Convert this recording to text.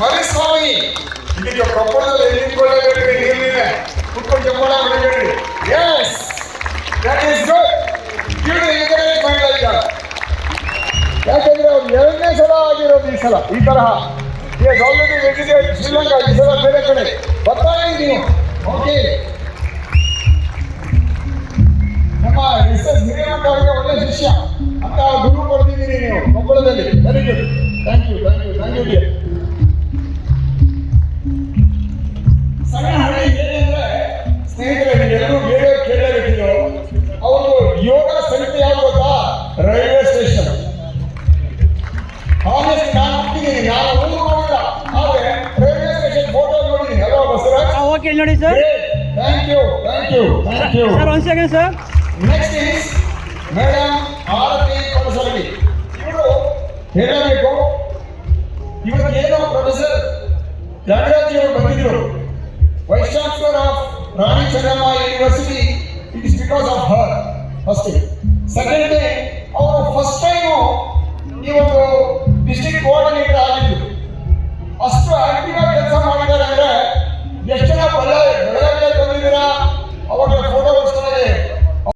ಮರಿಸ್ವಾಮಿ ಇದಕ್ಕೆ ಕೊಪ್ಪಳದಲ್ಲಿ ಎಲ್ಲಿಕೊಳ್ಳಬೇಕು ನೀರಿದೆ ಕುತ್ಕೊಂಡು ಜಂಬಳ ಹೊಡಿಬೇಡಿ. Yes that is good. ಇವರು ಎಂಕರೇಜ್ಮೆಂಟ್ ಆಯ್ತು. ಯಾಕಂದ್ರೆ ಅವ್ರು 2ನೇ ಸಲ ಆಗಿರೋದು ಈ ಸಲ ಈ ತರಹ. Is already visited Sri Lanka. ಈ ಸಲ ಬೇರೆ ಕಡೆ ಬರ್ತಾ ಇದ್ದೀವಿ. ಓಕೆ, ನಮ್ಮ ಎಸ್ ಎಸ್ ಹಿರಿಯಮಠ ಅವರಿಗೆ ಒಳ್ಳೆ ಶಿಷ್ಯ ಅಂತ ಗುರು ಕೊಡ್ತಿದ್ದೀರಿ ನೀವು ಕೊಪ್ಪಳದಲ್ಲಿ. Very good. Thank you thank you thank you. ಸಣ್ಣ ಹಳ್ಳಿ ಹೇಗೆ ಅಂದ್ರೆ ಸ್ನೇಹಿತರೆ, ಎಲ್ಲರೂ ಬೇರೆ ಕೇಳಬೇಕಿದ್ರು. ಅವರು ಯೋಗ ಸಮಿತಿ ಯಾವ್ದು ಗೊತ್ತಾ? Railway station. ಆನೆಸ್ಟ್ ನಾನು ಹೋಗ್ತಿದ್ದೀನಿ, ನಾನು ಊರು ನೋಡಿಲ್ಲ, ಆದ್ರೆ ರೈಲ್ವೆ ಸ್ಟೇಷನ್ ಫೋಟೋ ನೋಡಿದ್ದೀನಿ. ಅಲ್ವಾ ಬಸವರಾಜ್? ಓಕೆ ನೋಡಿ sir. Thank you thank you thank you sir. 1 second sir. Next is madam Aarti Kodasalli. ಇವರು ಹೇಳಬೇಕು, ಇವತ್ತೇನೋ ಪ್ರೊಫೆಸರ್ ತ್ಯಾಗರಾಜ್ ಅವರು ಬಂದಿದ್ರು, vice chancellor of Rani Chennamma university. It is because of her. First thing. Second thing, ಅವರು first time ಈ ಒಂದು ಡಿಸ್ಟ್ರಿಕ್ಟ್ ಕೋಆರ್ಡಿನೇಟರ್ ಆಗಿದ್ದು. ಅಷ್ಟು ಆಕ್ಟಿವ್